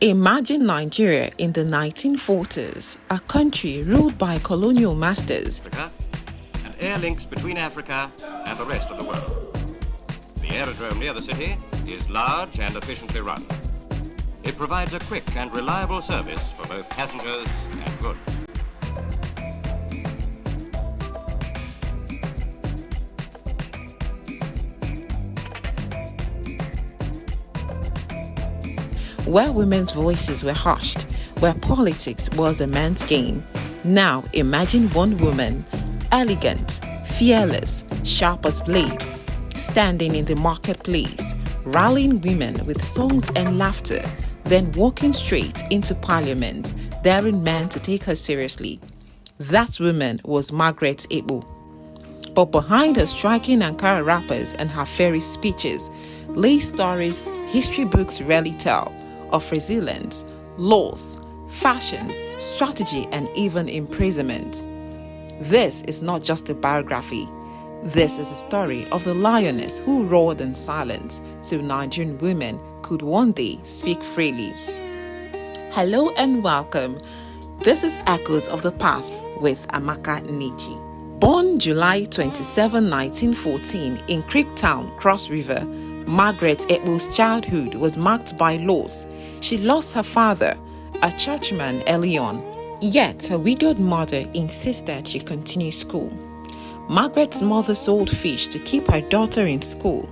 Imagine Nigeria in the 1940s, a country ruled by colonial masters. Africa, and air links between Africa and the rest of the world. The aerodrome near the city is large and efficiently run. It provides a quick and reliable service for both passengers and goods. Where women's voices were hushed, where politics was a man's game. Now imagine one woman, elegant, fearless, sharp as blade, standing in the marketplace, rallying women with songs and laughter, then walking straight into parliament, daring men to take her seriously. That woman was Margaret Ekpo. But behind her striking Ankara wrappers and her fairy speeches lay stories history books rarely tell, of resilience, loss, fashion, strategy, and even imprisonment. This is not just a biography. This is a story of the lioness who roared in silence so Nigerian women could one day speak freely. Hello and welcome. This is Echoes of the Past with Amaka Niji. Born July 27, 1914 in Creektown, Cross River, Margaret Ekpo's childhood was marked by loss. She lost her father, a churchman, early on. Yet her widowed mother insisted she continue school. Margaret's mother sold fish to keep her daughter in school.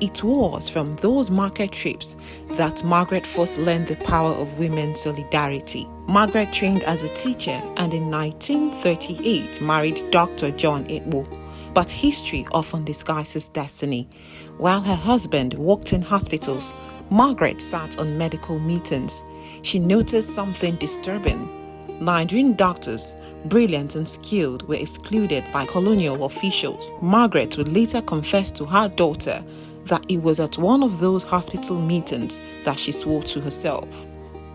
It was from those market trips that Margaret first learned the power of women's solidarity. Margaret trained as a teacher and in 1938 married Dr. John Ekpo. But history often disguises destiny. While her husband worked in hospitals, Margaret sat on medical meetings. She noticed something disturbing. Nigerian doctors, brilliant and skilled, were excluded by colonial officials. Margaret would later confess to her daughter that it was at one of those hospital meetings that she swore to herself,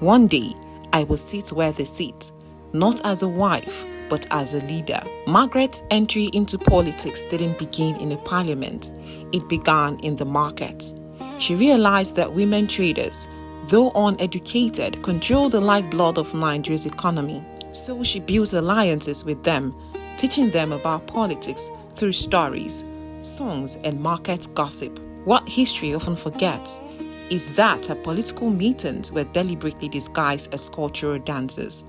"One day, I will sit where they sit, not as a wife, but as a leader." Margaret's entry into politics didn't begin in a parliament. It began in the market. She realized that women traders, though uneducated, control the lifeblood of Nigeria's economy. So she built alliances with them, teaching them about politics through stories, songs, and market gossip. What history often forgets is that her political meetings were deliberately disguised as cultural dances.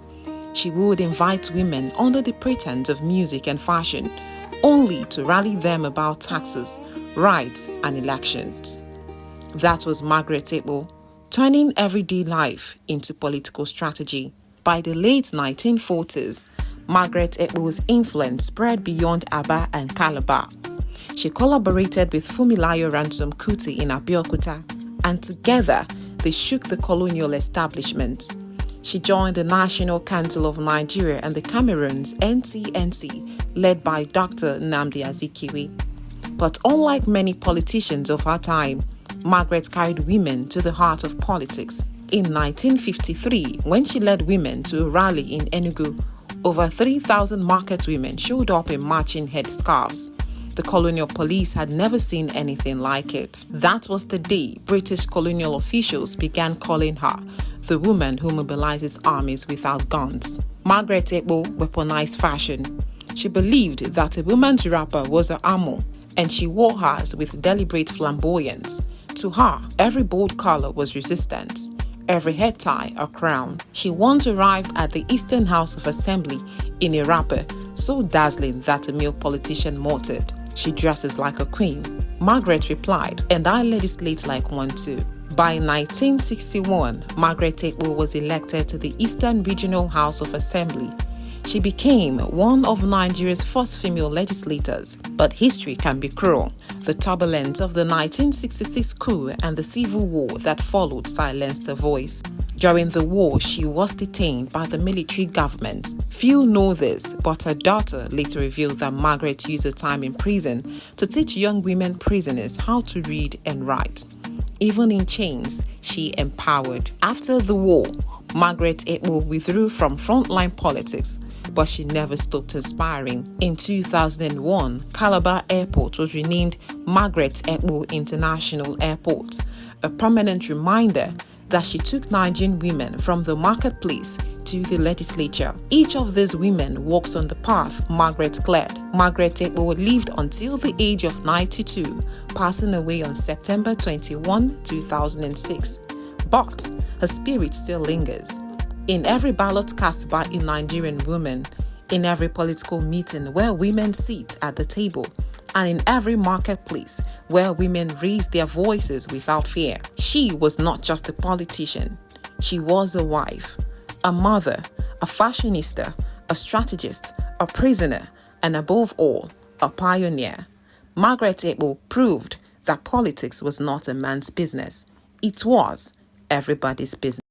She would invite women under the pretense of music and fashion, only to rally them about taxes, rights, and elections. That was Margaret Ekpo, turning everyday life into political strategy. By the late 1940s, Margaret Ekpo's influence spread beyond Aba and Calabar. She collaborated with Fumilayo Ransom Kuti in Abeokuta, and together they shook the colonial establishment. She joined the National Council of Nigeria and the Cameroon's NCNC, led by Dr. Nnamdi Azikiwe. But unlike many politicians of her time, Margaret carried women to the heart of politics. In 1953, when she led women to a rally in Enugu, over 3,000 market women showed up in matching headscarves. The colonial police had never seen anything like it. That was the day British colonial officials began calling her the woman who mobilizes armies without guns. Margaret Ekpo weaponized fashion. She believed that a woman's wrapper was her armor, and she wore hers with deliberate flamboyance. To her, every bold color was resistance, every head tie a crown. She once arrived at the Eastern House of Assembly in a wrapper so dazzling that a male politician muttered, "She dresses like a queen." Margaret replied, "And I legislate like one too." By 1961, Margaret Ekpo was elected to the Eastern Regional House of Assembly. She became one of Nigeria's first female legislators. But history can be cruel. The turbulence of the 1966 coup and the civil war that followed silenced her voice. During the war, she was detained by the military government. Few know this, but her daughter later revealed that Margaret used her time in prison to teach young women prisoners how to read and write. Even in chains, she empowered. After the war, Margaret Ekpo withdrew from frontline politics, but she never stopped inspiring. In 2001, Calabar Airport was renamed Margaret Ekpo International Airport, a permanent reminder that she took Nigerian women from the marketplace to the legislature. Each of these women walks on the path Margaret cleared. Margaret Ekpo lived until the age of 92, passing away on September 21, 2006. But her spirit still lingers. In every ballot cast by a Nigerian woman, in every political meeting where women sit at the table, and in every marketplace where women raise their voices without fear. She was not just a politician. She was a wife, a mother, a fashionista, a strategist, a prisoner, and above all, a pioneer. Margaret Ekpo proved that politics was not a man's business. It was everybody's business.